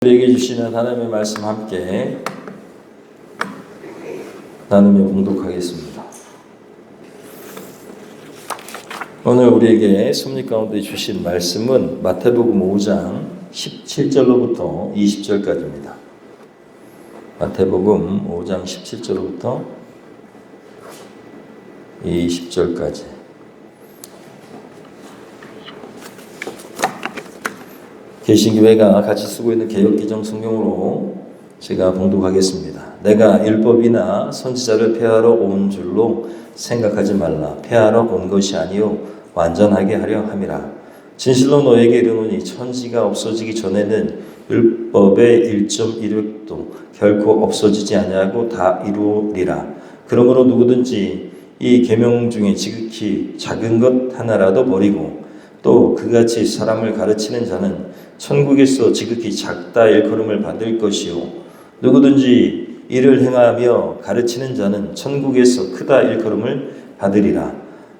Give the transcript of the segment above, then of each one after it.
우리에게 주시는 하나님의 말씀 함께 나누며 봉독하겠습니다. 오늘 우리에게 섭리 가운데 주신 말씀은 마태복음 5장 17절로부터 20절까지입니다. 마태복음 5장 17절로부터 20절까지. 개신교회가 같이 쓰고 있는 개역기정 성경으로 제가 봉독하겠습니다. 내가 율법이나 선지자를 폐하러 온 줄로 생각하지 말라. 폐하러 온 것이 아니요 완전하게 하려 함이라. 진실로 너에게 이르노니 천지가 없어지기 전에는 율법의 1.1획도 결코 없어지지 아니하고 다 이루리라. 그러므로 누구든지 이 계명 중에 지극히 작은 것 하나라도 버리고 또 그같이 사람을 가르치는 자는 천국에서 지극히 작다 일컬음을 받을 것이요 누구든지 이를 행하며 가르치는 자는 천국에서 크다 일컬음을 받으리라.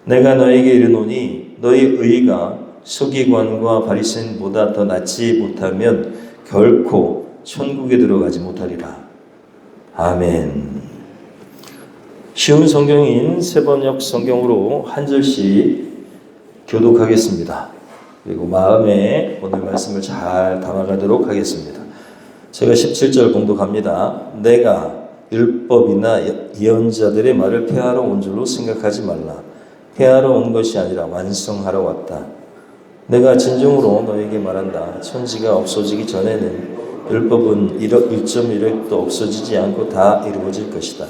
내가 너에게 이르노니 너희 의가 서기관과 바리새인보다 더 낫지 못하면 결코 천국에 들어가지 못하리라. 아멘. 쉬운 성경인 세번역 성경으로 한 절씩 교독하겠습니다. 그리고 마음에 오늘 말씀을 잘 담아가도록 하겠습니다. 제가 17절 봉독합니다. 내가 율법이나 예언자들의 말을 폐하러 온 줄로 생각하지 말라. 폐하러 온 것이 아니라 완성하러 왔다. 내가 진정으로 너에게 말한다. 천지가 없어지기 전에는 율법은 1.1획도 없어지지 않고 다 이루어질 것이다.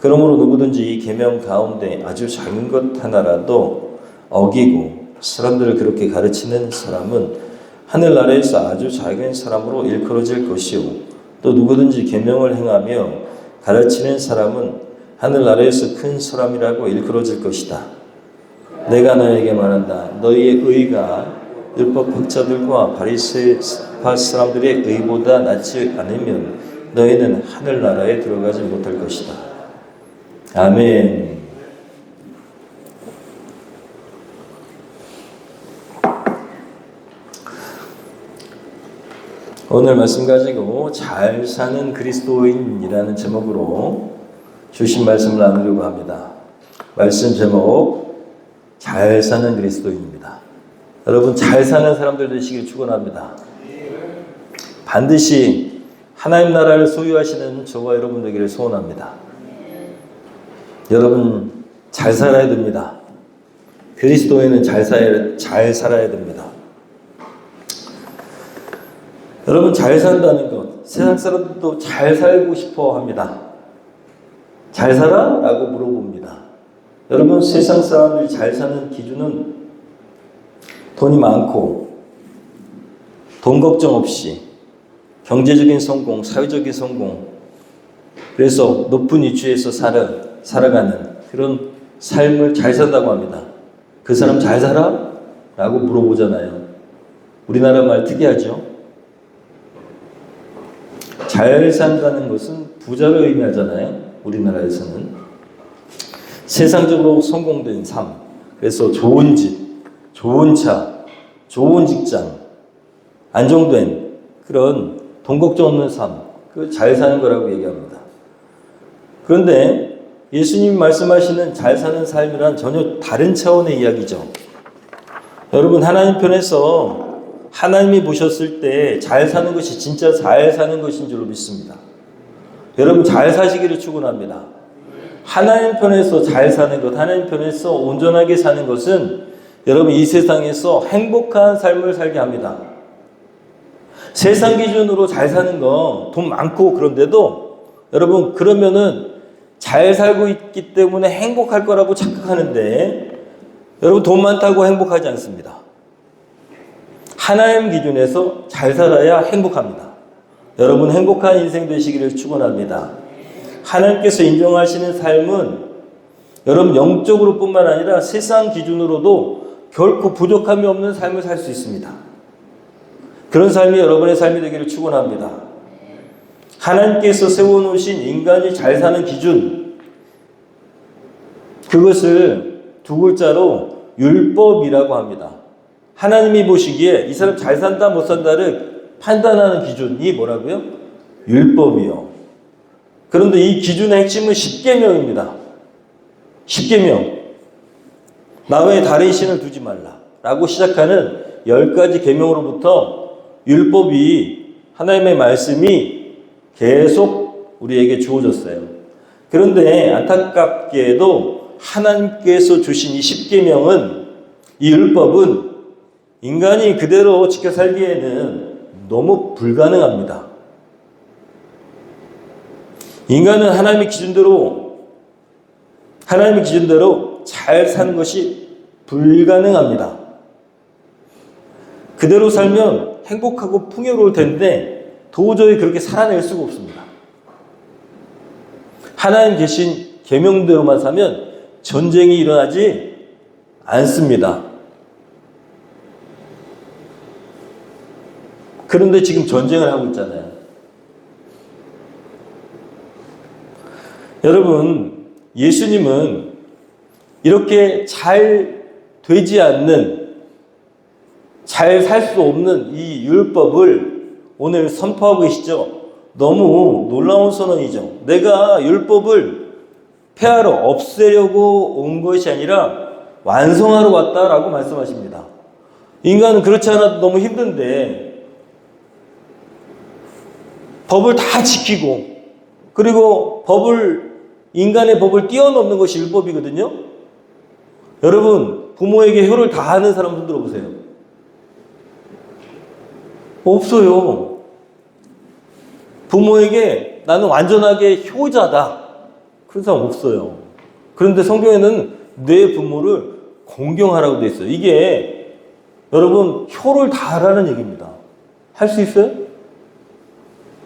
그러므로 누구든지 이 계명 가운데 아주 작은 것 하나라도 어기고 사람들을 그렇게 가르치는 사람은 하늘나라에서 아주 작은 사람으로 일컬어질 것이요 또 누구든지 계명을 행하며 가르치는 사람은 하늘나라에서 큰 사람이라고 일컬어질 것이다. 내가 너에게 말한다. 너희의 의가 율법 학자들과 바리새파 사람들의 의보다 낫지 않으면 너희는 하늘나라에 들어가지 못할 것이다. 아멘. 오늘 말씀 가지고 잘 사는 그리스도인이라는 제목으로 주신 말씀을 나누려고 합니다. 말씀 제목 잘 사는 그리스도인입니다. 여러분 잘 사는 사람들 되시길 축원합니다. 반드시 하나님 나라를 소유하시는 저와 여러분 되기를 소원합니다. 여러분 잘 살아야 됩니다. 그리스도인은 잘 살아야 됩니다. 여러분 잘 산다는 것, 세상 사람들도 잘 살고 싶어 합니다. 잘 살아? 라고 물어봅니다. 여러분 세상 사람들이 잘 사는 기준은 돈이 많고 돈 걱정 없이 경제적인 성공, 사회적인 성공, 그래서 높은 위치에서 살아가는 그런 삶을 잘 산다고 합니다. 그 사람 잘 살아? 라고 물어보잖아요. 우리나라 말 특이하죠? 잘 산다는 것은 부자를 의미하잖아요. 우리나라에서는 세상적으로 성공된 삶, 그래서 좋은 집, 좋은 차, 좋은 직장, 안정된 그런 돈 걱정 없는 삶, 그 잘 사는 거라고 얘기합니다. 그런데 예수님이 말씀하시는 잘 사는 삶이란 전혀 다른 차원의 이야기죠. 여러분 하나님 편에서 하나님이 보셨을 때 잘 사는 것이 진짜 잘 사는 것인 줄로 믿습니다. 여러분 잘 사시기를 축원합니다. 하나님 편에서 잘 사는 것, 하나님 편에서 온전하게 사는 것은 여러분 이 세상에서 행복한 삶을 살게 합니다. 세상 기준으로 잘 사는 거 돈 많고 그런데도 여러분 그러면은 잘 살고 있기 때문에 행복할 거라고 착각하는데 여러분 돈 많다고 행복하지 않습니다. 하나님 기준에서 잘 살아야 행복합니다. 여러분 행복한 인생 되시기를 축원합니다. 하나님께서 인정하시는 삶은 여러분 영적으로 뿐만 아니라 세상 기준으로도 결코 부족함이 없는 삶을 살 수 있습니다. 그런 삶이 여러분의 삶이 되기를 축원합니다. 하나님께서 세워놓으신 인간이 잘 사는 기준, 그것을 두 글자로 율법이라고 합니다. 하나님이 보시기에 이 사람 잘 산다 못 산다를 판단하는 기준이 뭐라고요? 율법이요. 그런데 이 기준의 핵심은 십계명입니다. 십계명. 나 외에 다른 신을 두지 말라 라고 시작하는 10가지 계명으로부터 율법이, 하나님의 말씀이 계속 우리에게 주어졌어요. 그런데 안타깝게도 하나님께서 주신 이 십계명은, 이 율법은 인간이 그대로 지켜 살기에는 너무 불가능합니다. 인간은 하나님의 기준대로 잘 사는 것이 불가능합니다. 그대로 살면 행복하고 풍요로울 텐데 도저히 그렇게 살아낼 수가 없습니다. 하나님 계신 계명대로만 사면 전쟁이 일어나지 않습니다. 그런데 지금 전쟁을 하고 있잖아요. 여러분, 예수님은 이렇게 잘 되지 않는, 잘 살 수 없는 이 율법을 오늘 선포하고 계시죠? 너무 놀라운 선언이죠. 내가 율법을 폐하러, 없애려고 온 것이 아니라 완성하러 왔다라고 말씀하십니다. 인간은 그렇지 않아도 너무 힘든데 법을 다 지키고, 그리고 인간의 법을 뛰어넘는 것이 율법이거든요. 여러분, 부모에게 효를 다하는 사람 손 들어보세요. 없어요. 부모에게 나는 완전하게 효자다, 그런 사람 없어요. 그런데 성경에는 내 부모를 공경하라고 되어 있어요. 이게 여러분 효를 다하라는 얘기입니다. 할 수 있어요?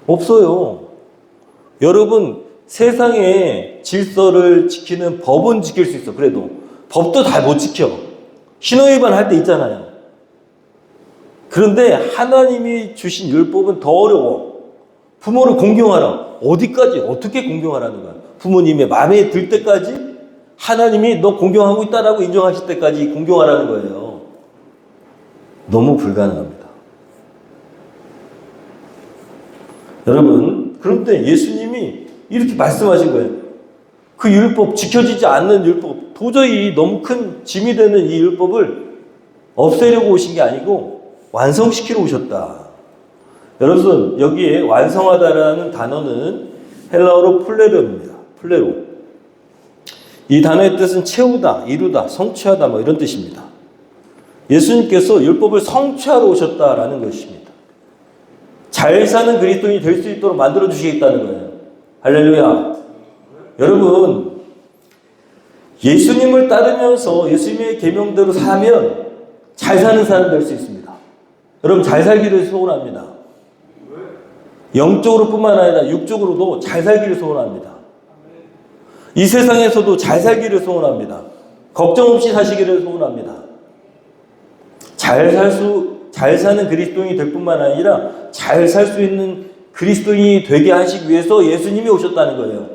없어요. 여러분, 세상의 질서를 지키는 법은 지킬 수 있어. 그래도 법도 다 못 지켜. 신호위반 할 때 있잖아요. 그런데 하나님이 주신 율법은 더 어려워. 부모를 공경하라. 어디까지, 어떻게 공경하라는 거야? 부모님의 마음에 들 때까지, 하나님이 너 공경하고 있다라고 인정하실 때까지 공경하라는 거예요. 너무 불가능합니다. 여러분, 그런데 예수님이 이렇게 말씀하신 거예요. 그 율법, 지켜지지 않는 율법, 도저히 너무 큰 짐이 되는 이 율법을 없애려고 오신 게 아니고 완성시키러 오셨다. 여러분, 여기에 완성하다라는 단어는 헬라어로 플레로입니다. 플레로. 이 단어의 뜻은 채우다, 이루다, 성취하다, 뭐 이런 뜻입니다. 예수님께서 율법을 성취하러 오셨다라는 것입니다. 잘 사는 그리스도인이 될 수 있도록 만들어 주시겠다는 거예요. 할렐루야. 여러분, 예수님을 따르면서 예수님의 계명대로 사면 잘 사는 사람 될 수 있습니다. 여러분, 잘 살기를 소원합니다. 영적으로 뿐만 아니라 육적으로도 잘 살기를 소원합니다. 이 세상에서도 잘 살기를 소원합니다. 걱정 없이 사시기를 소원합니다. 잘 사는 그리스도인이 될 뿐만 아니라 잘 살 수 있는 그리스도인이 되게 하시기 위해서 예수님이 오셨다는 거예요.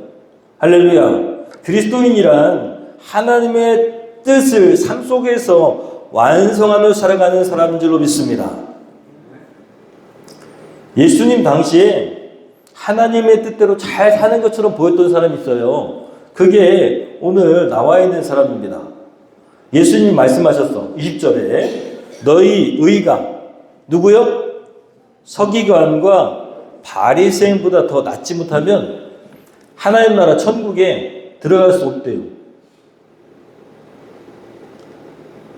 할렐루야. 그리스도인이란 하나님의 뜻을 삶 속에서 완성하며 살아가는 사람인 줄로 믿습니다. 예수님 당시에 하나님의 뜻대로 잘 사는 것처럼 보였던 사람이 있어요. 그게 오늘 나와 있는 사람입니다. 예수님이 말씀하셨어. 20절에 너희 의가 누구요? 서기관과 바리새인보다 더 낫지 못하면 하나님 나라 천국에 들어갈 수 없대요.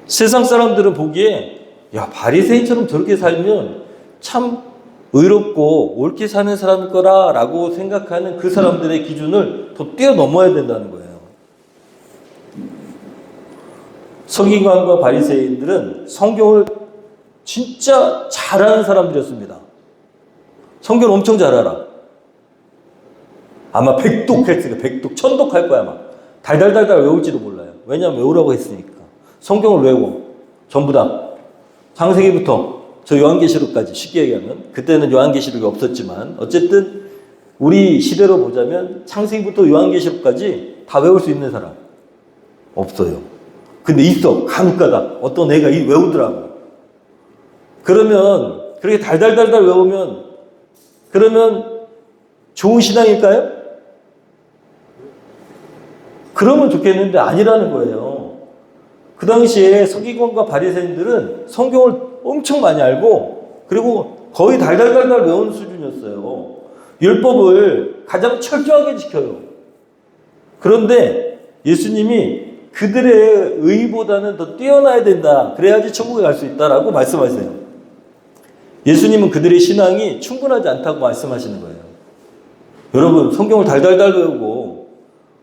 세상 사람들은 보기에 야, 바리새인처럼 저렇게 살면 참 의롭고 옳게 사는 사람일 거라라고 생각하는 그 사람들의 기준을 더 뛰어넘어야 된다는 거예요. 서기관과 바리새인들은 성경을 진짜 잘하는 사람들이었습니다. 성경을 엄청 잘 알아. 아마 백독했으니까 백독, 천독할 거야. 막 달달달달 외울지도 몰라요. 왜냐하면 외우라고 했으니까. 성경을 외워. 전부 다. 창세기부터 저 요한계시록까지, 쉽게 얘기하면. 그때는 요한계시록이 없었지만 어쨌든 우리 시대로 보자면 창세기부터 요한계시록까지 다 외울 수 있는 사람 없어요. 근데 있어. 간혹가다 어떤 애가 외우더라고. 그러면 그렇게 달달달달 외우면 그러면 좋은 신앙일까요? 그러면 좋겠는데 아니라는 거예요. 그 당시에 서기관과 바리새인들은 성경을 엄청 많이 알고 그리고 거의 달달달달 외우는 수준이었어요. 율법을 가장 철저하게 지켜요. 그런데 예수님이 그들의 의보다는 더 뛰어나야 된다. 그래야지 천국에 갈 수 있다라고 말씀하세요. 예수님은 그들의 신앙이 충분하지 않다고 말씀하시는 거예요. 여러분, 성경을 달달달 외우고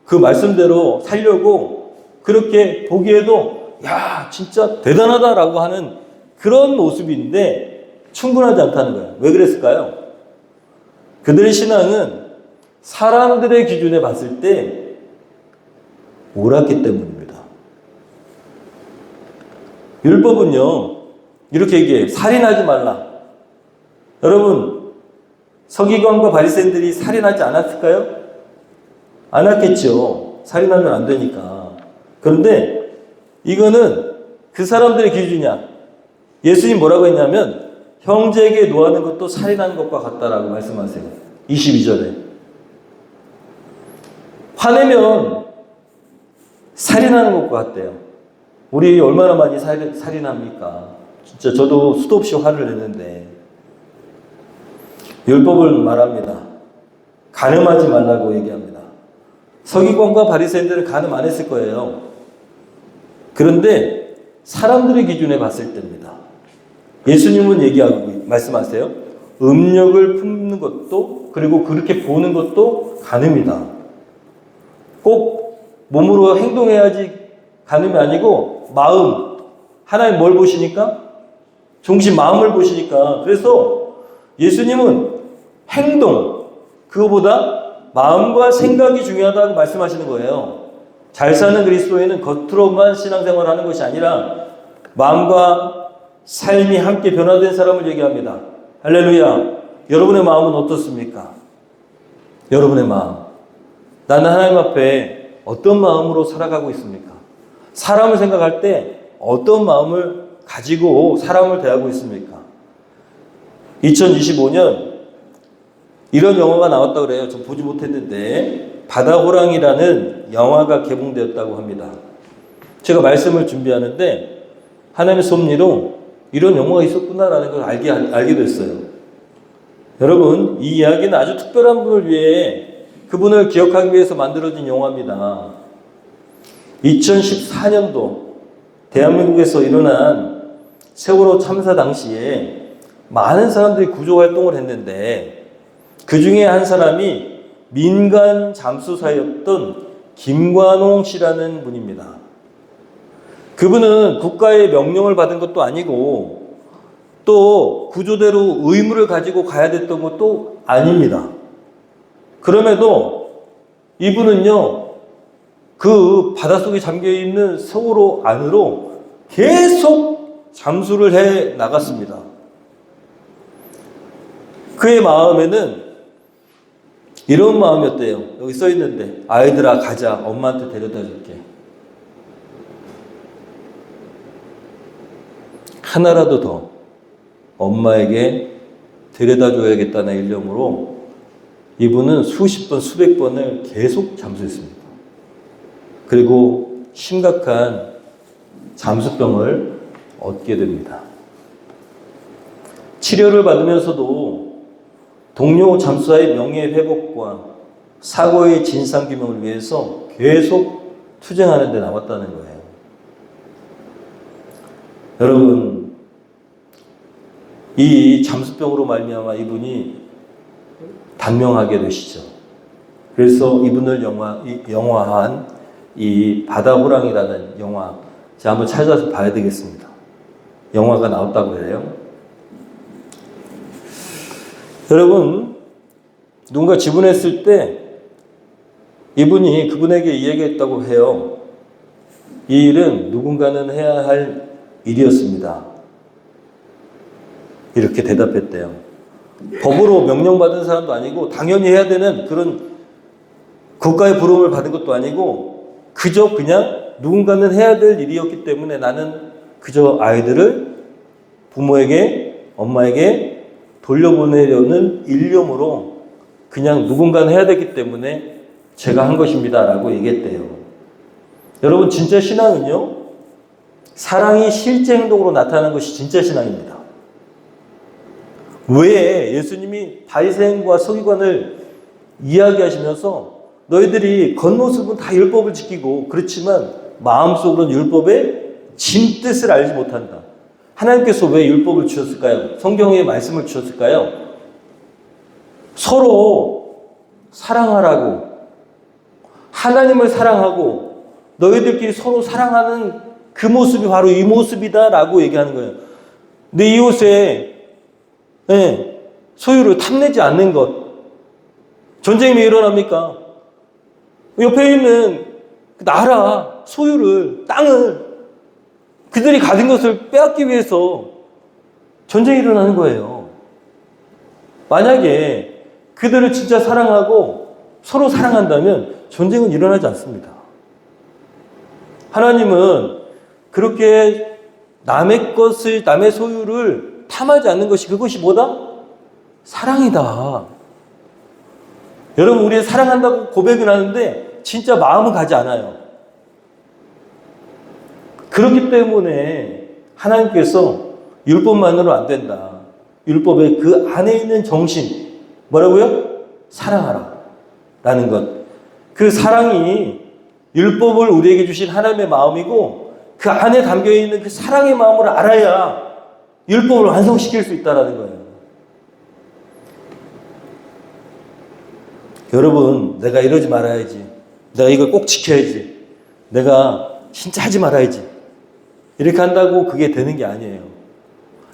그 말씀대로 살려고 그렇게 보기에도 야, 진짜 대단하다라고 하는 그런 모습인데 충분하지 않다는 거예요. 왜 그랬을까요? 그들의 신앙은 사람들의 기준에 봤을 때 옳았기 때문입니다. 율법은요, 이렇게 얘기해요. 살인하지 말라. 여러분, 서기관과 바리새인들이 살인하지 않았을까요? 안 했겠죠. 살인하면 안 되니까. 그런데 이거는 그 사람들의 기준이야. 예수님 뭐라고 했냐면 형제에게 노하는 것도 살인하는 것과 같다라고 말씀하세요. 22절에. 화내면 살인하는 것과 같대요. 우리 얼마나 많이 살인합니까? 진짜 저도 수도 없이 화를 내는데 율법을 말합니다. 간음하지 말라고 얘기합니다. 서기관과 바리새인들은 간음 안 했을 거예요. 그런데 사람들의 기준에 봤을 때입니다. 예수님은 얘기하고 말씀하세요. 음력을 품는 것도 그리고 그렇게 보는 것도 간음이다. 꼭 몸으로 행동해야지 간음이 아니고 마음. 하나님 뭘 보시니까? 중심 마음을 보시니까. 그래서 예수님은 행동, 그거보다 마음과 생각이 중요하다고 말씀하시는 거예요. 잘 사는 그리스도인은 겉으로만 신앙생활을 하는 것이 아니라 마음과 삶이 함께 변화된 사람을 얘기합니다. 할렐루야. 여러분의 마음은 어떻습니까? 여러분의 마음. 나는 하나님 앞에 어떤 마음으로 살아가고 있습니까? 사람을 생각할 때 어떤 마음을 가지고 사람을 대하고 있습니까? 2025년 이런 영화가 나왔다고 그래요. 전 보지 못했는데 바다호랑이라는 영화가 개봉되었다고 합니다. 제가 말씀을 준비하는데 하나님의 섭리로 이런 영화가 있었구나라는 걸 알게 됐어요. 여러분, 이 이야기는 아주 특별한 분을 위해 그분을 기억하기 위해서 만들어진 영화입니다. 2014년도 대한민국에서 일어난 세월호 참사 당시에 많은 사람들이 구조활동을 했는데 그 중에 한 사람이 민간 잠수사였던 김관홍 씨라는 분입니다. 그분은 국가의 명령을 받은 것도 아니고 또 구조대로 의무를 가지고 가야 됐던 것도 아닙니다. 그럼에도 이분은요, 그 바닷속에 잠겨있는 세월호 안으로 계속 잠수를 해 나갔습니다. 그의 마음에는 이런 마음이었대요. 여기 써 있는데, 아이들아 가자, 엄마한테 데려다 줄게. 하나라도 더 엄마에게 데려다 줘야겠다는 일념으로 이분은 수십 번, 수백 번을 계속 잠수했습니다. 그리고 심각한 잠수병을 얻게 됩니다. 치료를 받으면서도 동료 잠수사의 명예회복과 사고의 진상규명을 위해서 계속 투쟁하는 데 나왔다는 거예요. 여러분, 이 잠수병으로 말미암아 이분이 단명하게 되시죠. 그래서 이분을 영화한 이 바다호랑이라는 영화, 제가 한번 찾아서 봐야 되겠습니다. 영화가 나왔다고 해요. 여러분, 누군가 지분했을 때 이분이 그분에게 이야기했다고 해요. 이 일은 누군가는 해야 할 일이었습니다. 이렇게 대답했대요. 법으로 명령받은 사람도 아니고 당연히 해야 되는 그런 국가의 부름을 받은 것도 아니고 그저 그냥 누군가는 해야 될 일이었기 때문에 나는 그저 아이들을 부모에게 엄마에게 돌려보내려는 일념으로 그냥 누군가는 해야 되기 때문에 제가 한 것입니다 라고 얘기했대요. 여러분, 진짜 신앙은요, 사랑이 실제 행동으로 나타나는 것이 진짜 신앙입니다. 왜 예수님이 바리새인과 서기관을 이야기하시면서 너희들이 겉모습은 다 율법을 지키고 그렇지만 마음속으로는 율법의 진뜻을 알지 못한다. 하나님께서 왜 율법을 주셨을까요? 성경에 말씀을 주셨을까요? 서로 사랑하라고, 하나님을 사랑하고 너희들끼리 서로 사랑하는 그 모습이 바로 이 모습이다 라고 얘기하는 거예요. 내 이웃의 소유를 탐내지 않는 것. 전쟁이 왜 일어납니까? 옆에 있는 나라, 소유를, 땅을, 그들이 가진 것을 빼앗기 위해서 전쟁이 일어나는 거예요. 만약에 그들을 진짜 사랑하고 서로 사랑한다면 전쟁은 일어나지 않습니다. 하나님은 그렇게 남의 것을, 남의 소유를 탐하지 않는 것이, 그것이 뭐다? 사랑이다. 여러분, 우리 사랑한다고 고백을 하는데 진짜 마음은 가지 않아요. 그렇기 때문에 하나님께서 율법만으로 안 된다. 율법의 그 안에 있는 정신, 뭐라고요? 사랑하라 라는 것. 그 사랑이 율법을 우리에게 주신 하나님의 마음이고 그 안에 담겨있는 그 사랑의 마음을 알아야 율법을 완성시킬 수 있다는 거예요. 여러분, 내가 이러지 말아야지. 내가 이걸 꼭 지켜야지. 내가 진짜 하지 말아야지. 이렇게 한다고 그게 되는 게 아니에요.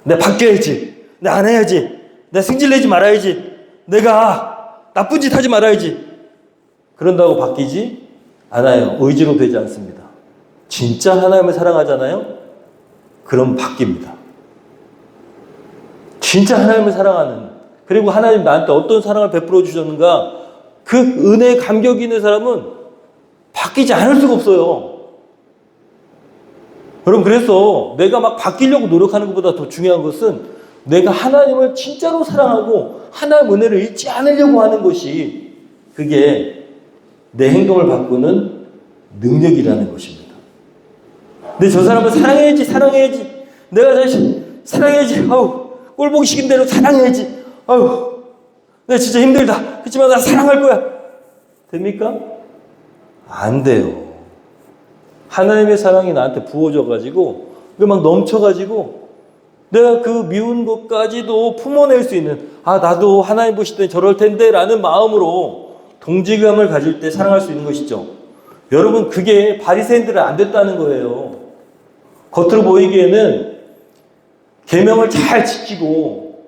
내가 바뀌어야지. 내가 안 해야지. 내가 승질내지 말아야지. 내가 나쁜 짓 하지 말아야지. 그런다고 바뀌지 않아요. 의지로 되지 않습니다. 진짜 하나님을 사랑하잖아요? 그럼 바뀝니다. 진짜 하나님을 사랑하는, 그리고 하나님 나한테 어떤 사랑을 베풀어 주셨는가, 그 은혜에 감격이 있는 사람은 바뀌지 않을 수가 없어요. 여러분, 그래서 내가 막 바뀌려고 노력하는 것보다 더 중요한 것은 내가 하나님을 진짜로 사랑하고 하나님의 은혜를 잊지 않으려고 하는 것이, 그게 내 행동을 바꾸는 능력이라는 것입니다. 근데 저 사람을 사랑해야지, 사랑해야지. 내가 자신 사랑해야지. 아우, 꼴보기 싫은 대로 사랑해야지. 아우, 내가 진짜 힘들다. 그렇지만 나 사랑할 거야. 됩니까? 안 돼요. 하나님의 사랑이 나한테 부어져가지고, 그 막 넘쳐가지고, 내가 그 미운 것까지도 품어낼 수 있는, 아, 나도 하나님 보실 때 저럴 텐데 라는 마음으로 동지감을 가질 때 사랑할 수 있는 것이죠. 여러분, 그게 바리새인들은 안 됐다는 거예요. 겉으로 보이기에는 계명을 잘 지키고,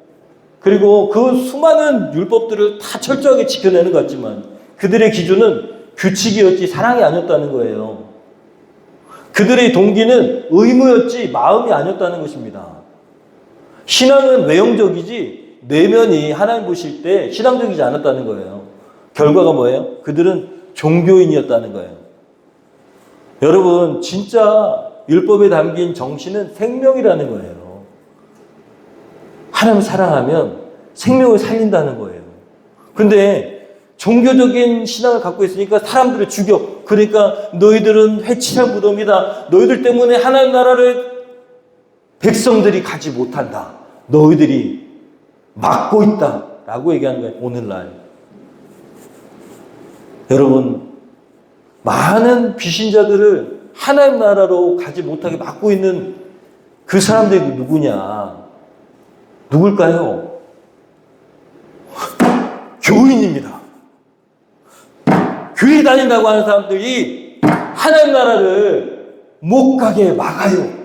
그리고 그 수많은 율법들을 다 철저하게 지켜내는 것 같지만 그들의 기준은 규칙이었지 사랑이 아니었다는 거예요. 그들의 동기는 의무였지 마음이 아니었다는 것입니다. 신앙은 외형적이지 내면이 하나님 보실 때 신앙적이지 않았다는 거예요. 결과가 뭐예요? 그들은 종교인이었다는 거예요. 여러분, 진짜 율법에 담긴 정신은 생명이라는 거예요. 하나님을 사랑하면 생명을 살린다는 거예요. 근데 종교적인 신앙을 갖고 있으니까 사람들을 죽여. 그러니까 너희들은 회칠한 무덤이다. 너희들 때문에 하나님 나라를 백성들이 가지 못한다. 너희들이 막고 있다. 라고 얘기하는 거예요. 오늘날. 여러분, 많은 비신자들을 하나님 나라로 가지 못하게 막고 있는 그 사람들이 누구냐? 누굴까요? 교인입니다. 교회 다닌다고 하는 사람들이 하나님 나라를 못 가게 막아요.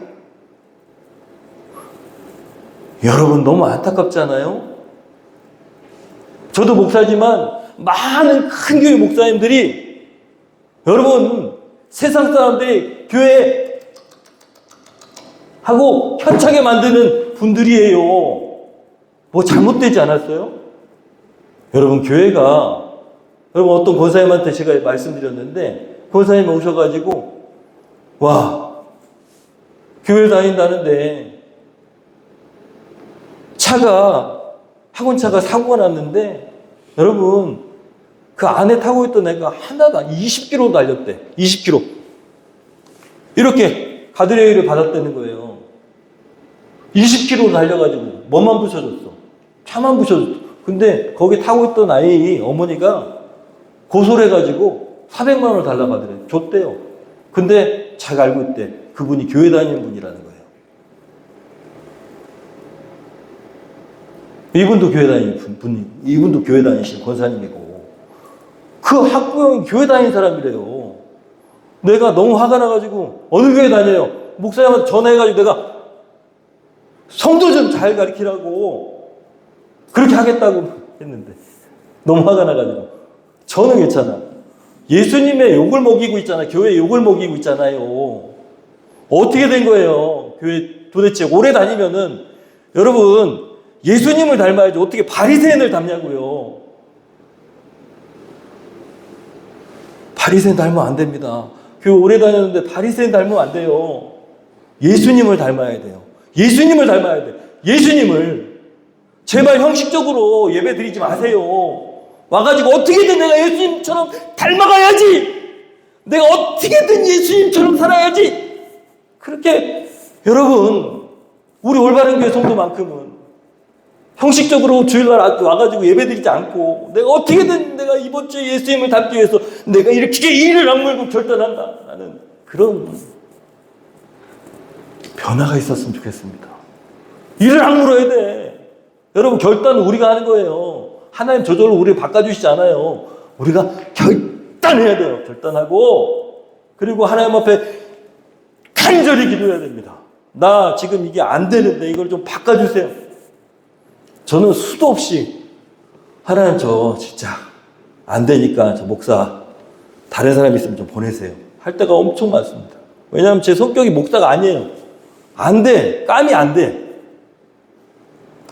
여러분, 너무 안타깝잖아요? 저도 목사지만 많은 큰 교회 목사님들이, 여러분, 세상 사람들이 교회 하고 현차게 만드는 분들이에요. 뭐 잘못되지 않았어요? 여러분, 교회가, 여러분, 어떤 권사님한테 제가 말씀드렸는데, 권사님이 오셔가지고, 와, 교회 다닌다는데 학원차가 사고가 났는데, 여러분, 그 안에 타고 있던 애가 하나도 20km 달렸대. 20km. 이렇게 가드레일을 받았다는 거예요. 20km 달려가지고 뭐만 부셔졌어. 차만 부셔졌어. 근데 거기 타고 있던 아이 어머니가 고소를 해가지고 400만 원을 달라고 하더래. 줬대요. 근데 자기가 알고 있대. 그분이 교회 다니는 분이라는 거예요. 이분도 교회 다니는 분이, 이분도 교회 다니신 권사님이고, 그 학부형이 교회 다니는 사람이래요. 내가 너무 화가 나가지고, 어느 교회 다녀요? 목사님한테 전화해가지고 내가 성도 좀 잘 가르치라고 그렇게 하겠다고 했는데, 너무 화가 나가지고. 저는 괜찮아. 예수님의 욕을 먹이고 있잖아요. 교회 욕을 먹이고 있잖아요. 어떻게 된 거예요? 교회 도대체 오래 다니면은, 여러분, 예수님을 닮아야지 어떻게 바리새인을 닮냐고요. 바리새인 닮으면 안 됩니다. 교회 오래 다녔는데 바리새인 닮으면 안 돼요. 예수님을 닮아야 돼요. 예수님을 닮아야 돼요. 예수님을. 제발 형식적으로 예배 드리지 마세요. 와가지고 어떻게든 내가 예수님처럼 닮아가야지. 내가 어떻게든 예수님처럼 살아야지. 그렇게 여러분, 우리 올바른 교회 성도만큼은 형식적으로 주일날 와가지고 예배드리지 않고, 내가 어떻게든 내가 이번 주에 예수님을 닮기 위해서 내가 이렇게 이를 악물고 결단한다 라는 그런 변화가 있었으면 좋겠습니다. 이를 악물어야 돼. 여러분, 결단은 우리가 하는 거예요. 하나님 저절로 우리를 바꿔주시지 않아요. 우리가 결단해야 돼요. 결단하고, 그리고 하나님 앞에 간절히 기도해야 됩니다. 나 지금 이게 안 되는데 이걸 좀 바꿔주세요. 저는 수도 없이, 하나님 저 진짜 안 되니까 저 목사 다른 사람 있으면 좀 보내세요 할 때가 엄청 많습니다. 왜냐하면 제 성격이 목사가 아니에요. 안 돼. 감이 안 돼.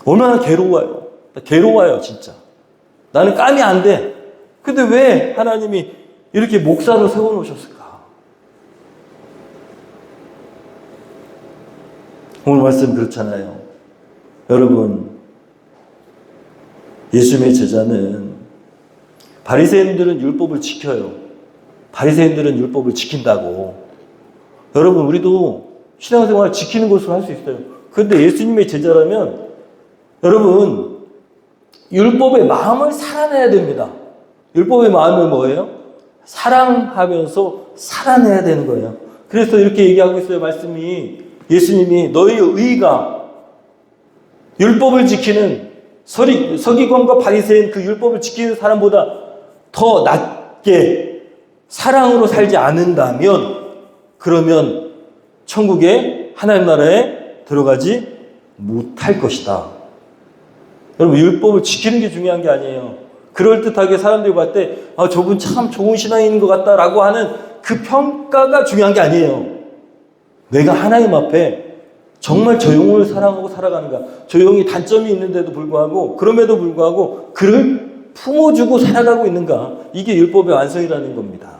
얼마나 괴로워요. 괴로워요 진짜. 나는 감이 안 돼. 근데 왜 하나님이 이렇게 목사로 세워놓으셨을까? 오늘 말씀 그렇잖아요. 여러분, 예수님의 제자는, 바리새인들은 율법을 지켜요. 바리새인들은 율법을 지킨다고. 여러분, 우리도 신앙생활 지키는 것으로 할 수 있어요. 그런데 예수님의 제자라면, 여러분, 율법의 마음을 살아내야 됩니다. 율법의 마음은 뭐예요? 사랑하면서 살아내야 되는 거예요. 그래서 이렇게 얘기하고 있어요. 말씀이, 예수님이 너희의 의가 율법을 지키는 서기관과 바리새인, 그 율법을 지키는 사람보다 더 낮게 사랑으로 살지 않는다면, 그러면 천국에, 하나님 나라에 들어가지 못할 것이다. 여러분, 율법을 지키는 게 중요한 게 아니에요. 그럴듯하게 사람들이 봤을 때, 아, 저분 참 좋은 신앙인인 것 같다라고 하는 그 평가가 중요한 게 아니에요. 내가 하나님 앞에 정말 저 영혼을 사랑하고 살아가는가. 저 영이 단점이 있는데도 불구하고, 그럼에도 불구하고 그를 품어주고 살아가고 있는가. 이게 율법의 완성이라는 겁니다.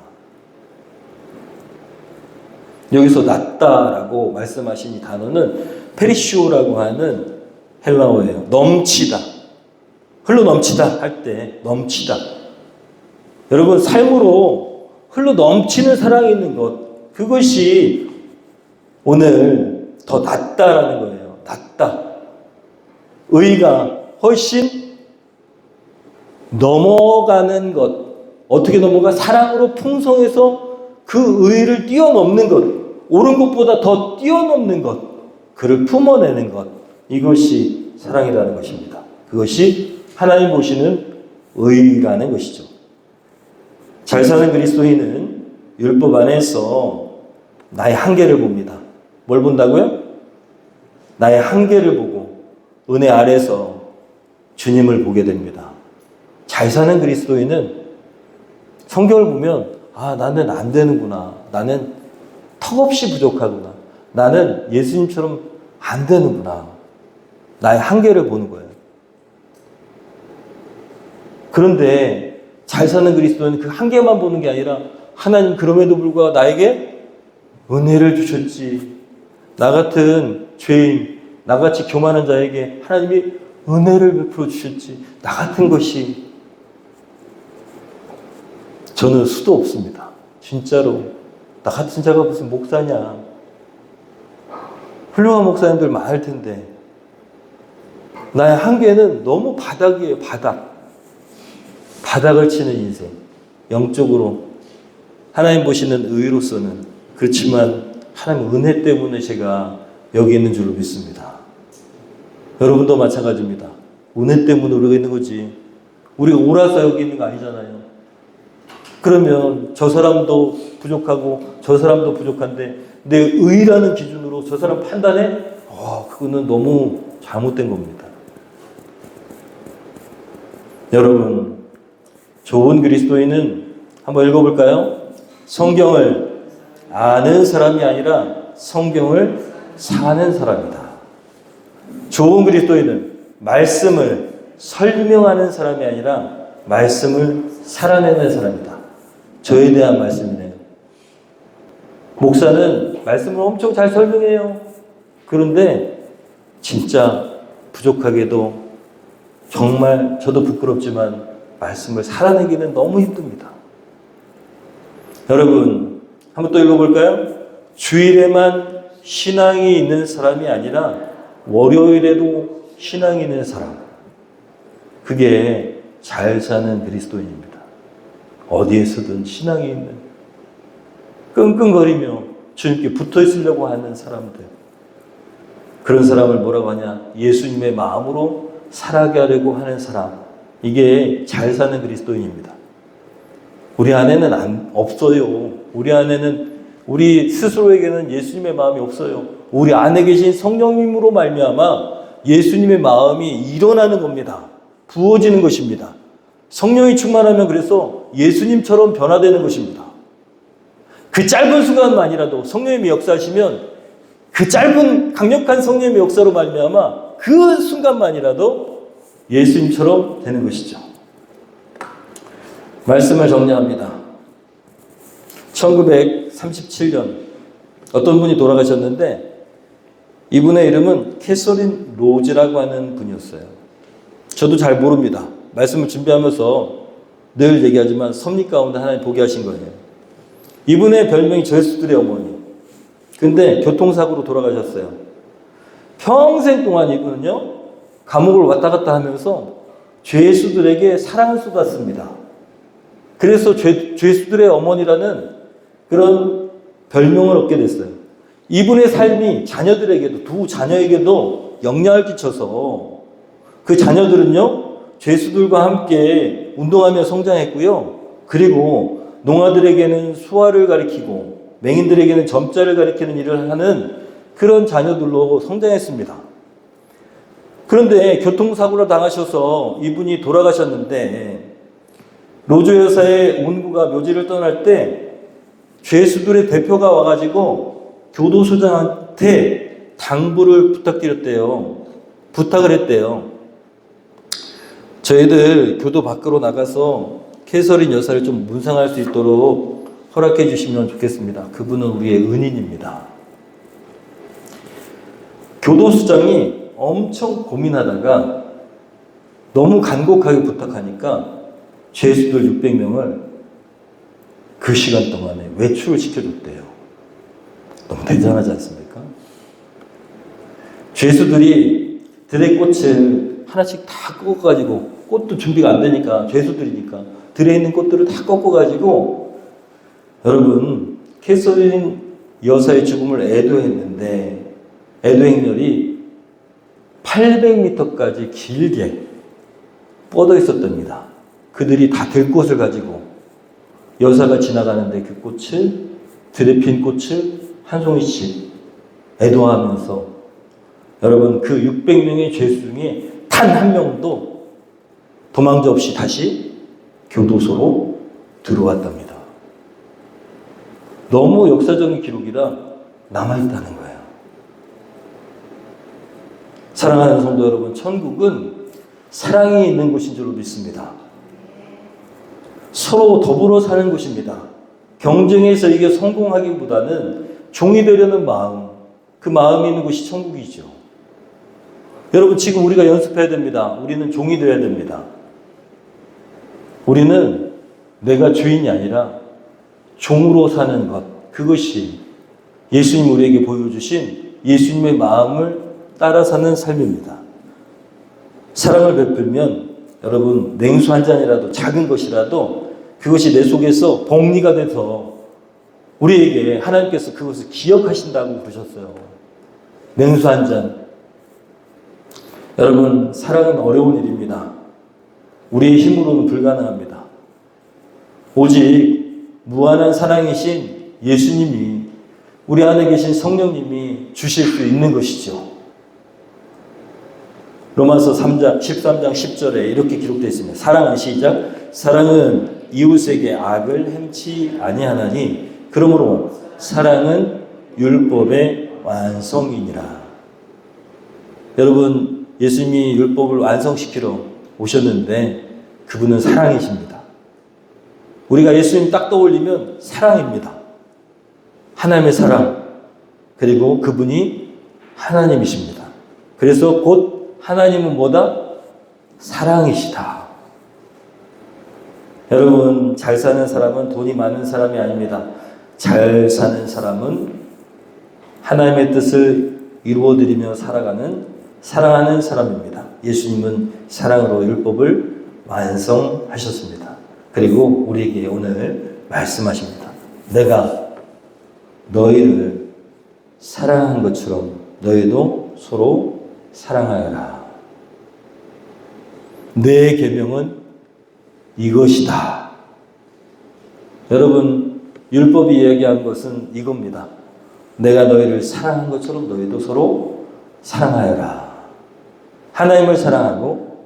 여기서 낫다라고 말씀하신 이 단어는 페리쇼라고 하는 헬라어예요. 넘치다. 흘러 넘치다 할 때 넘치다. 여러분, 삶으로 흘러 넘치는 사랑이 있는 것, 그것이 오늘 더 낫다라는 거예요. 낫다. 의가 훨씬 넘어가는 것. 어떻게 넘어가? 사랑으로 풍성해서 그 의를 뛰어넘는 것. 옳은 것보다 더 뛰어넘는 것. 그를 품어내는 것. 이것이 사랑이라는 것입니다. 그것이 하나님 보시는 의라는 것이죠. 잘 사는 그리스도인은 율법 안에서 나의 한계를 봅니다. 뭘 본다고요? 나의 한계를 보고 은혜 아래서 주님을 보게 됩니다. 잘 사는 그리스도인은 성경을 보면, 아, 나는 안 되는구나. 나는 턱없이 부족하구나. 나는 예수님처럼 안 되는구나. 나의 한계를 보는 거예요. 그런데 잘 사는 그리스도인은 그 한계만 보는 게 아니라, 하나님 그럼에도 불구하고 나에게 은혜를 주셨지. 나 같은 죄인, 나같이 교만한 자에게 하나님이 은혜를 베풀어 주셨지 나 같은 것이 저는 수도 없습니다. 진짜로 나 같은 자가 무슨 목사냐. 훌륭한 목사님들 많을 텐데 나의 한계는 너무 바닥이에요. 바닥을 치는 인생. 영적으로 하나님 보시는 의로서는 그렇지만 하나님 은혜 때문에 제가 여기 있는 줄로 믿습니다. 여러분도 마찬가지입니다. 은혜 때문에 우리가 있는 거지. 우리가 옳아서 여기 있는 거 아니잖아요. 그러면 저 사람도 부족하고 저 사람도 부족한데 내 의라는 기준으로 저 사람 판단해? 그거는 너무 잘못된 겁니다. 여러분, 좋은 그리스도인은 한번 읽어볼까요? 성경을 아는 사람이 아니라 성경을 사는 사람이다. 좋은 그리스도인은 말씀을 설명하는 사람이 아니라 말씀을 살아내는 사람이다. 저에 대한 말씀이네요. 목사는 말씀을 엄청 잘 설명해요. 그런데 진짜 부족하게도 정말 저도 부끄럽지만 말씀을 살아내기는 너무 힘듭니다. 여러분, 한번 또 읽어볼까요? 주일에만 신앙이 있는 사람이 아니라 월요일에도 신앙이 있는 사람. 그게 잘 사는 그리스도인입니다. 어디에서든 신앙이 있는, 끙끙거리며 주님께 붙어 있으려고 하는 사람들. 그런 사람을 뭐라고 하냐? 예수님의 마음으로 살아가게 하려고 하는 사람. 이게 잘 사는 그리스도인입니다. 우리 안에는 없어요. 우리 안에는, 우리 스스로에게는 예수님의 마음이 없어요. 우리 안에 계신 성령님으로 말미암아 예수님의 마음이 일어나는 겁니다. 부어지는 것입니다. 성령이 충만하면 그래서 예수님처럼 변화되는 것입니다. 그 짧은 순간만이라도 성령님이 역사하시면 그 짧은 강력한 성령님의 역사로 말미암아 그 순간만이라도 예수님처럼 되는 것이죠. 말씀을 정리합니다. 1937년 어떤 분이 돌아가셨는데 이분의 이름은 캐서린 로즈라고 하는 분이었어요. 저도 잘 모릅니다. 말씀을 준비하면서 늘 얘기하지만 섭리 가운데 하나님 보게 하신 거예요. 이분의 별명이 죄수들의 어머니. 근데 교통사고로 돌아가셨어요. 평생 동안 이분은요, 감옥을 왔다 갔다 하면서 죄수들에게 사랑을 쏟았습니다. 그래서 죄수들의 어머니라는 그런 별명을 얻게 됐어요. 이분의 삶이 자녀들에게도, 두 자녀에게도 영향을 끼쳐서 그 자녀들은요, 죄수들과 함께 운동하며 성장했고요. 그리고 농아들에게는 수화를 가리키고 맹인들에게는 점자를 가리키는 일을 하는 그런 자녀들로 성장했습니다. 그런데 교통사고를 당하셔서 이분이 돌아가셨는데 로즈 여사의 온구가 묘지를 떠날 때 죄수들의 대표가 와가지고 교도소장한테 당부를 부탁을 했대요. 저희들 교도 밖으로 나가서 캐서린 여사를 좀 문상할 수 있도록 허락해 주시면 좋겠습니다. 그분은 우리의 은인입니다. 교도소장이 엄청 고민하다가 너무 간곡하게 부탁하니까 죄수들 600명을 그 시간 동안에 외출을 시켜줬대요. 너무 대단하지 않습니까? 죄수들이 들의 꽃을 하나씩 다 꺾어가지고, 꽃도 준비가 안 되니까, 죄수들이니까 들에 있는 꽃들을 다 꺾어가지고, 여러분, 캐서린 여사의 죽음을 애도했는데 애도 행렬이 800m까지 길게 뻗어 있었답니다. 그들이 다 들꽃을 가지고 여사가 지나가는데 그 꽃을, 들에 핀 꽃을 한 송이씩 애도하면서, 여러분, 그 600명의 죄수 중에 단 한 명도 도망자 없이 다시 교도소로 들어왔답니다. 너무 역사적인 기록이라 남아있다는 거예요. 사랑하는 성도 여러분, 천국은 사랑이 있는 곳인 줄로 믿습니다. 서로 더불어 사는 곳입니다. 경쟁에서 이게 성공하기보다는 종이 되려는 마음, 그 마음이 있는 곳이 천국이죠. 여러분, 지금 우리가 연습해야 됩니다. 우리는 종이 되어야 됩니다. 우리는 내가 주인이 아니라 종으로 사는 것, 그것이 예수님 우리에게 보여주신 예수님의 마음을 따라 사는 삶입니다. 사랑을 베풀면 여러분, 냉수 한 잔이라도, 작은 것이라도 그것이 내 속에서 복리가 돼서 우리에게 하나님께서 그것을 기억하신다고 그러셨어요. 냉수 한 잔. 여러분, 사랑은 어려운 일입니다. 우리의 힘으로는 불가능합니다. 오직 무한한 사랑이신 예수님이, 우리 안에 계신 성령님이 주실 수 있는 것이죠. 로마서 3장 13장 10절에 이렇게 기록되어 있습니다. 사랑은 시작. 사랑은 이웃에게 악을 행치 아니하나니 그러므로 사랑은 율법의 완성이니라. 여러분, 예수님이 율법을 완성시키러 오셨는데 그분은 사랑이십니다. 우리가 예수님 딱 떠올리면 사랑입니다. 하나님의 사랑, 그리고 그분이 하나님이십니다. 그래서 곧 하나님은 뭐다? 사랑이시다. 여러분, 잘 사는 사람은 돈이 많은 사람이 아닙니다. 잘 사는 사람은 하나님의 뜻을 이루어드리며 살아가는, 사랑하는 사람입니다. 예수님은 사랑으로 율법을 완성하셨습니다. 그리고 우리에게 오늘 말씀하십니다. 내가 너희를 사랑한 것처럼 너희도 서로 사랑하여라. 내 계명은 이것이다. 여러분, 율법이 이야기한 것은 이겁니다. 내가 너희를 사랑한 것처럼 너희도 서로 사랑하여라. 하나님을 사랑하고,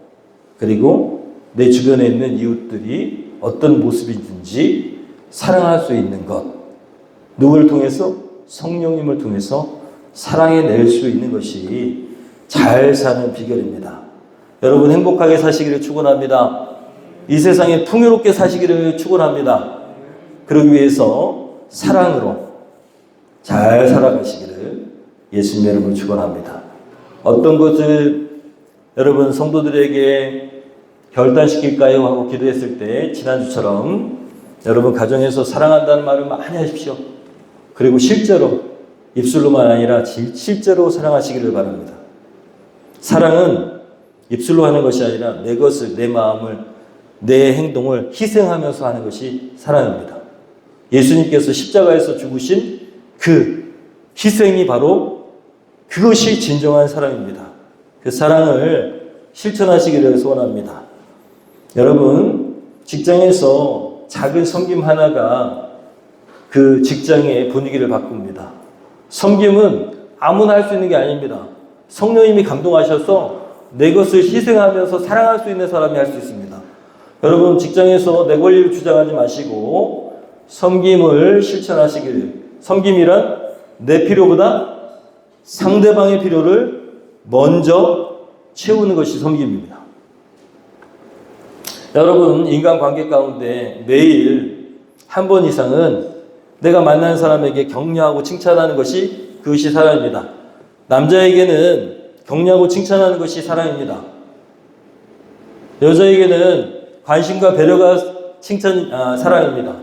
그리고 내 주변에 있는 이웃들이 어떤 모습이든지 사랑할 수 있는 것. 누구를 통해서? 성령님을 통해서 사랑해낼 수 있는 것이 잘 사는 비결입니다. 여러분, 행복하게 사시기를 축원합니다. 이 세상에 풍요롭게 사시기를 축원합니다. 그러기 위해서 사랑으로 잘 살아가시기를 예수님 여러분 축원합니다. 어떤 것을 여러분 성도들에게 결단시킬까요? 하고 기도했을 때 지난주처럼 여러분 가정에서 사랑한다는 말을 많이 하십시오. 그리고 실제로 입술로만 아니라 실제로 사랑하시기를 바랍니다. 사랑은 입술로 하는 것이 아니라 내 것을, 내 마음을, 내 행동을 희생하면서 하는 것이 사랑입니다. 예수님께서 십자가에서 죽으신 그 희생이 바로 그것이 진정한 사랑입니다. 그 사랑을 실천하시기를 소원합니다. 여러분, 직장에서 작은 섬김 하나가 그 직장의 분위기를 바꿉니다. 섬김은 아무나 할 수 있는 게 아닙니다. 성령님이 감동하셔서 내 것을 희생하면서 사랑할 수 있는 사람이 할 수 있습니다. 여러분, 직장에서 내 권리를 주장하지 마시고 섬김을 실천하시기를. 섬김이란 내 필요보다 상대방의 필요를 먼저 채우는 것이 섬김입니다. 여러분, 인간관계 가운데 매일 한 번 이상은 내가 만난 사람에게 격려하고 칭찬하는 것이 그것이 사랑입니다. 남자에게는 격려하고 칭찬하는 것이 사랑입니다. 여자에게는 관심과 배려가 사랑입니다.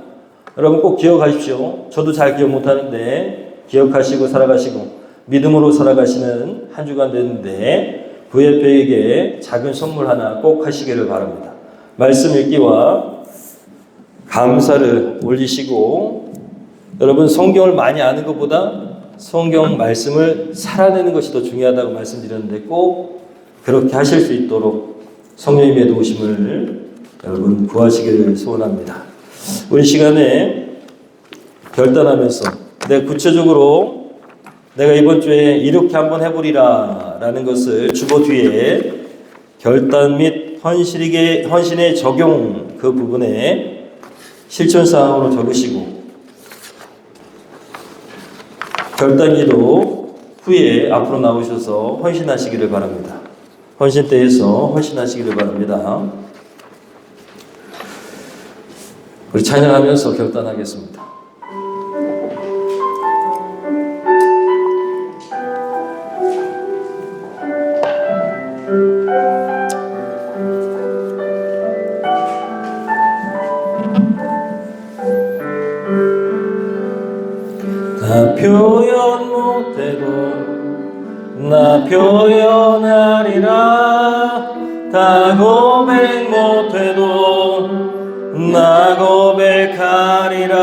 여러분 꼭 기억하십시오. 저도 잘 기억 못하는데 기억하시고 살아가시고 믿음으로 살아가시는 한 주간 되는데 VF에게 작은 선물 하나 꼭 하시기를 바랍니다. 말씀 읽기와 감사를 올리시고, 여러분 성경을 많이 아는 것보다 성경 말씀을 살아내는 것이 더 중요하다고 말씀드렸는데 꼭 그렇게 하실 수 있도록 성령님의 도우심을 여러분 구하시기를 소원합니다. 우리 시간에 결단하면서 내가 내가 이번 주에 이렇게 한번 해보리라 라는 것을 주보 뒤에 결단 및 헌신의 적용 그 부분에 실천사항으로 적으시고, 결단기도 후에 앞으로 나오셔서 헌신하시기를 바랍니다. 헌신 때에서 헌신하시기를 바랍니다. 우리 찬양하면서 결단하겠습니다. 표현 못해도 나 표현하리라. 다 고백 못해도 나 고백하리라.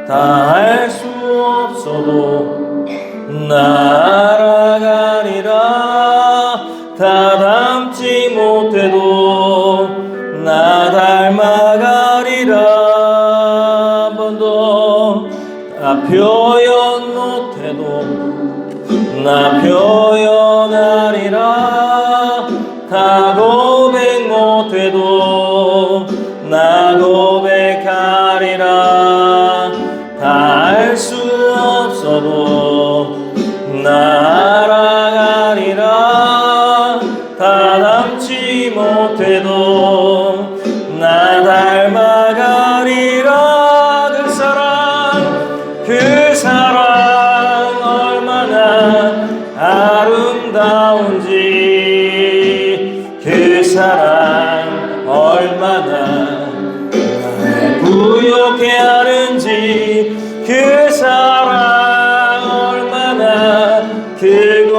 다 할 수 없어도 나 알아가리라. 다 닮지 못해도 나 닮아가리라. 한 번 더. 나 표현 못해도 나 표현하리라. 다 고백 못해도 나 고백하리라. 다 알 수 없어도 나 알아가리라. 다 닮지 못해도 나 닮아가리라. 그 사랑 얼마나 아름다운지, 그 사랑 얼마나 날 부욕해 하는지, 그 사랑 얼마나 크고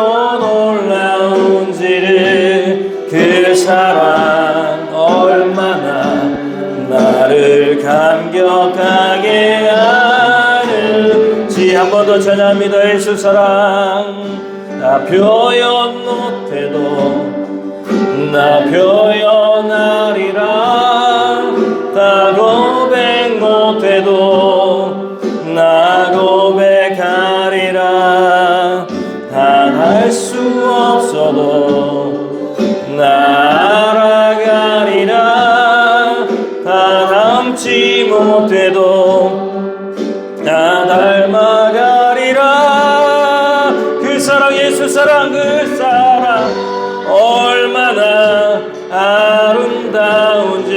놀라운지를, 그 사랑 얼마나 나를 감격하게 하는지. 한 번 더 찬양합니다. 예수 사랑. 나 표현 못해도 나 표현하리라. 다 고백 못해도 나 고백하리라. 다 할 수 없어도 나 알아가리라. 다 닮지 못해도 나 닮아가리라. 그 사랑 예수 사랑, 그 사랑 얼마나 아름다운지,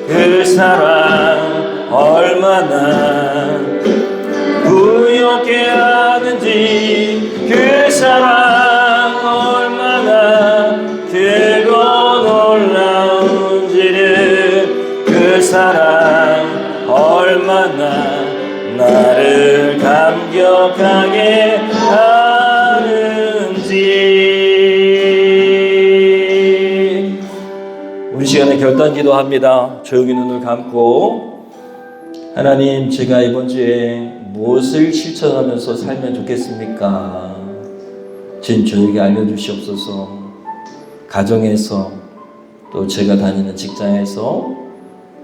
그 사랑 얼마나 부욕해 하는지, 그 사랑 얼마나 크고 놀라운지를, 그 사랑 얼마나 나를 감격하게 하는지. 우리 시간에 결단 기도합니다. 조용히 눈을 감고, 하나님, 제가 이번 주에 무엇을 실천하면서 살면 좋겠습니까? 주님, 저에게 알려주시옵소서. 가정에서, 또 제가 다니는 직장에서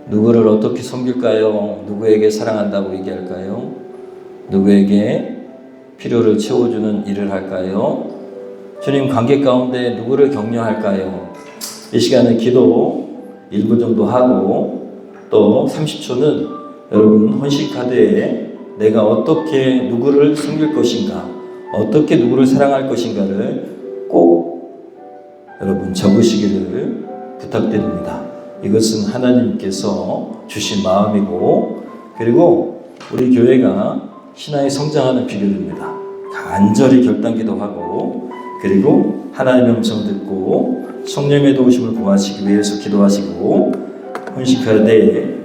누구를 어떻게 섬길까요? 누구에게 사랑한다고 얘기할까요? 누구에게 필요를 채워주는 일을 할까요? 주님, 관계 가운데 누구를 격려할까요? 이 시간에 기도 1분 정도 하고, 또 30초는 여러분 헌신 카드에 내가 어떻게 누구를 섬길 것인가, 어떻게 누구를 사랑할 것인가를 꼭 여러분 적으시기를 부탁드립니다. 이것은 하나님께서 주신 마음이고, 그리고 우리 교회가 신앙이 성장하는 비결입니다. 간절히 결단기도 하고, 그리고 하나님의 음성 듣고 성령의 도우심을 구하시기 위해서 기도하시고, 헌신카드에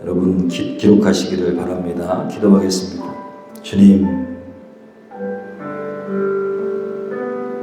여러분 기록하시기를 바랍니다. 기도하겠습니다. 주님,